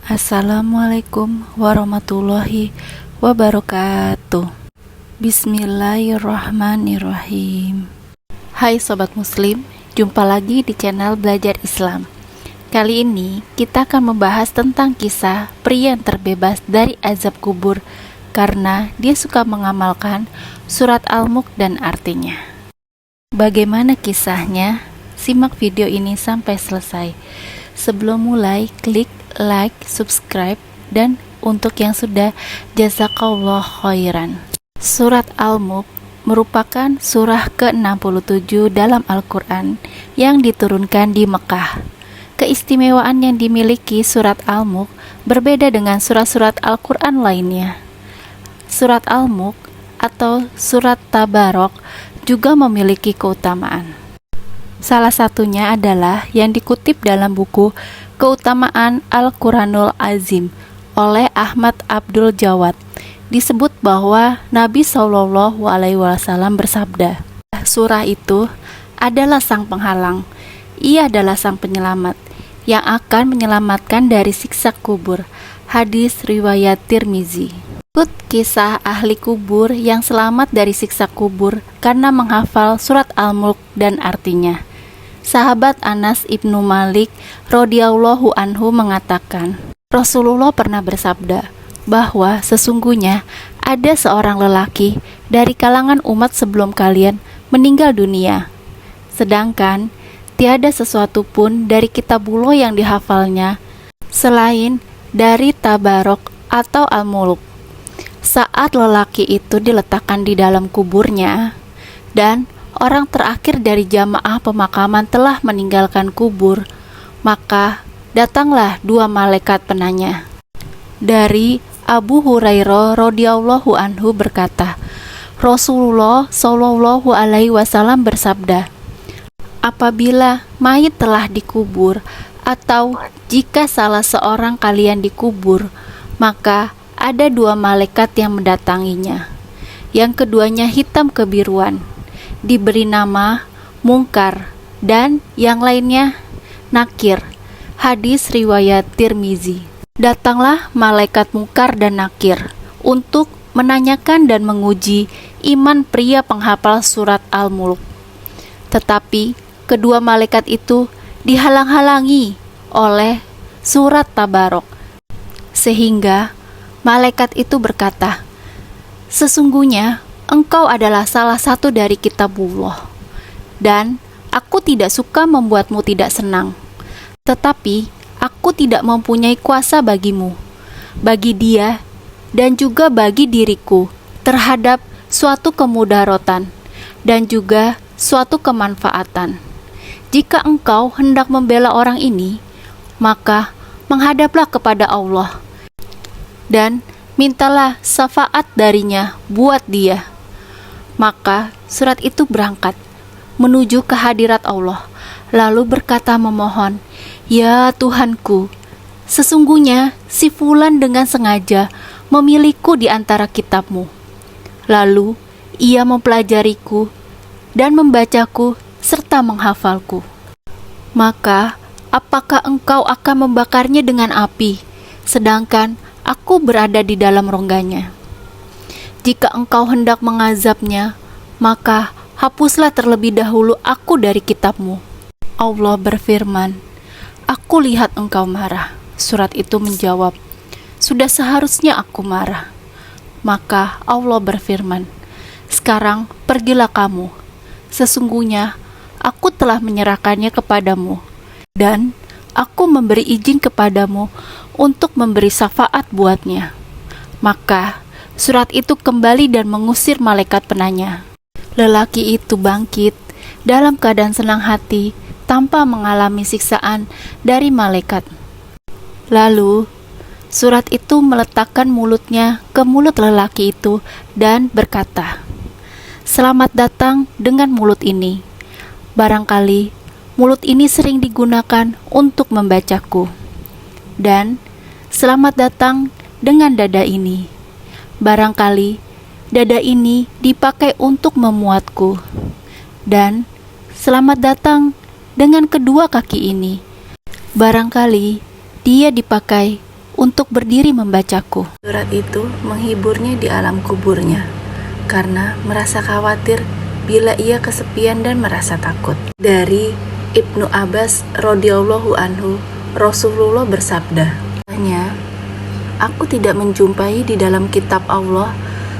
Assalamualaikum warahmatullahi wabarakatuh. Bismillahirrahmanirrahim. Hai Sobat Muslim, jumpa lagi di channel Belajar Islam. Kali ini kita akan membahas tentang kisah pria yang terbebas dari azab kubur karena dia suka mengamalkan surat Al-Mulk dan artinya. Bagaimana kisahnya? Simak video ini sampai selesai. Sebelum mulai, klik like, subscribe, dan untuk yang sudah, jazakallah khairan. Surat Al-Mulk merupakan surah ke-67 dalam Al-Quran yang diturunkan di Mekah. Keistimewaan yang dimiliki surat Al-Mulk berbeda dengan surat-surat Al-Quran lainnya. Surat Al-Mulk atau surat Tabarok juga memiliki keutamaan. Salah satunya adalah yang dikutip dalam buku Keutamaan Al-Quranul Azim oleh Ahmad Abdul Jawad. Disebut bahwa Nabi SAW bersabda, surah itu adalah sang penghalang, ia adalah sang penyelamat yang akan menyelamatkan dari siksa kubur. Hadis riwayat Tirmizi. Ikut kisah ahli kubur yang selamat dari siksa kubur karena menghafal surat Al-Mulk dan artinya. Sahabat Anas ibnu Malik radhiyallahu anhu mengatakan, Rasulullah pernah bersabda bahwa sesungguhnya ada seorang lelaki dari kalangan umat sebelum kalian meninggal dunia, sedangkan tiada sesuatu pun dari kitabullah yang dihafalnya selain dari Tabarok atau Al-Mulk. Saat lelaki itu diletakkan di dalam kuburnya dan orang terakhir dari jamaah pemakaman telah meninggalkan kubur, maka datanglah dua malaikat penanya. Dari Abu Hurairah radhiyallahu anhu berkata, Rasulullah Shallallahu alaihi wasallam bersabda, apabila mayit telah dikubur atau jika salah seorang kalian dikubur, maka ada dua malaikat yang mendatanginya. Yang keduanya hitam kebiruan, diberi nama Munkar, dan yang lainnya Nakir. Hadis riwayat Tirmizi. Datanglah malaikat Munkar dan Nakir untuk menanyakan dan menguji iman pria penghafal surat Al-Mulk. Tetapi kedua malaikat itu dihalang-halangi oleh surat Tabarok, sehingga malaikat itu berkata, sesungguhnya engkau adalah salah satu dari kitabullah, dan aku tidak suka membuatmu tidak senang. Tetapi aku tidak mempunyai kuasa bagimu, bagi dia, dan juga bagi diriku terhadap suatu kemudaratan dan juga suatu kemanfaatan. Jika engkau hendak membela orang ini, maka menghadaplah kepada Allah dan mintalah syafaat darinya buat dia. Maka surat itu berangkat menuju ke hadirat Allah, lalu berkata memohon, ya Tuhanku, sesungguhnya si fulan dengan sengaja memilihku di antara kitabmu. Lalu ia mempelajariku dan membacaku serta menghafalku. Maka apakah engkau akan membakarnya dengan api, sedangkan aku berada di dalam rongganya? Jika engkau hendak mengazabnya, maka hapuslah terlebih dahulu aku dari kitabmu. Allah berfirman, aku lihat engkau marah. Surat itu menjawab, sudah seharusnya aku marah. Maka Allah berfirman, sekarang pergilah kamu. Sesungguhnya aku telah menyerahkannya kepadamu, dan aku memberi izin kepadamu untuk memberi syafaat buatnya. Maka surat itu kembali dan mengusir malaikat penanya. Lelaki itu bangkit dalam keadaan senang hati tanpa mengalami siksaan dari malaikat. Lalu surat itu meletakkan mulutnya ke mulut lelaki itu dan berkata, selamat datang dengan mulut ini. Barangkali mulut ini sering digunakan untuk membacaku. Dan selamat datang dengan dada ini. Barangkali dada ini dipakai untuk memuatku. Dan selamat datang dengan kedua kaki ini. Barangkali dia dipakai untuk berdiri membacaku. Surat itu menghiburnya di alam kuburnya, karena merasa khawatir bila ia kesepian dan merasa takut. Dari Ibnu Abbas radhiyallahu anhu, Rasulullah bersabda, "Aku tidak menjumpai di dalam kitab Allah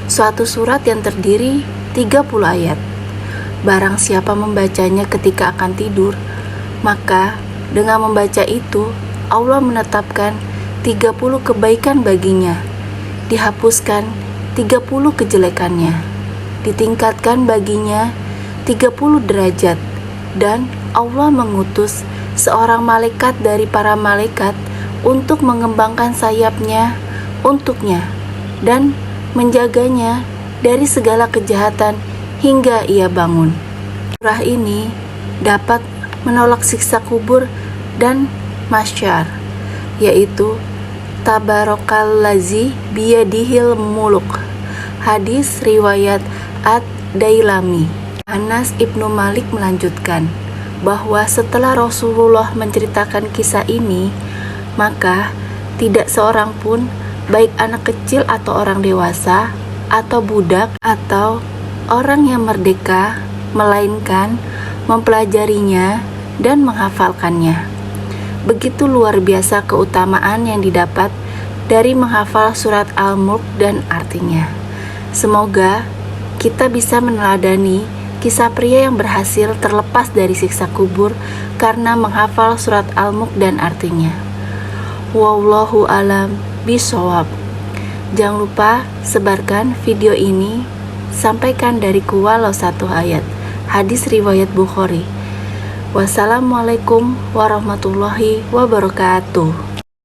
suatu surat yang terdiri 30 ayat. Barang siapa membacanya ketika akan tidur, maka dengan membaca itu Allah menetapkan 30 kebaikan baginya, dihapuskan 30 kejelekannya, ditingkatkan baginya 30 derajat, dan Allah mengutus seorang malaikat dari para malaikat untuk mengembangkan sayapnya untuknya dan menjaganya dari segala kejahatan hingga ia bangun." Surah ini dapat menolak siksa kubur dan mahsyar, yaitu Tabarakallazi biyadihil muluk. Hadis riwayat Ad-Dailami. Anas Ibnu Malik melanjutkan bahwa setelah Rasulullah menceritakan kisah ini, maka tidak seorang pun, baik anak kecil atau orang dewasa, atau budak, atau orang yang merdeka, melainkan mempelajarinya dan menghafalkannya. Begitu luar biasa keutamaan yang didapat dari menghafal surat Al-Mulk dan artinya. Semoga kita bisa meneladani kisah pria yang berhasil terlepas dari siksa kubur karena menghafal surat Al-Mulk dan artinya. Wallahu alam bishawab. Jangan lupa sebarkan video ini, sampaikan dariku walau satu ayat. Hadis riwayat Bukhari. Wassalamualaikum warahmatullahi wabarakatuh.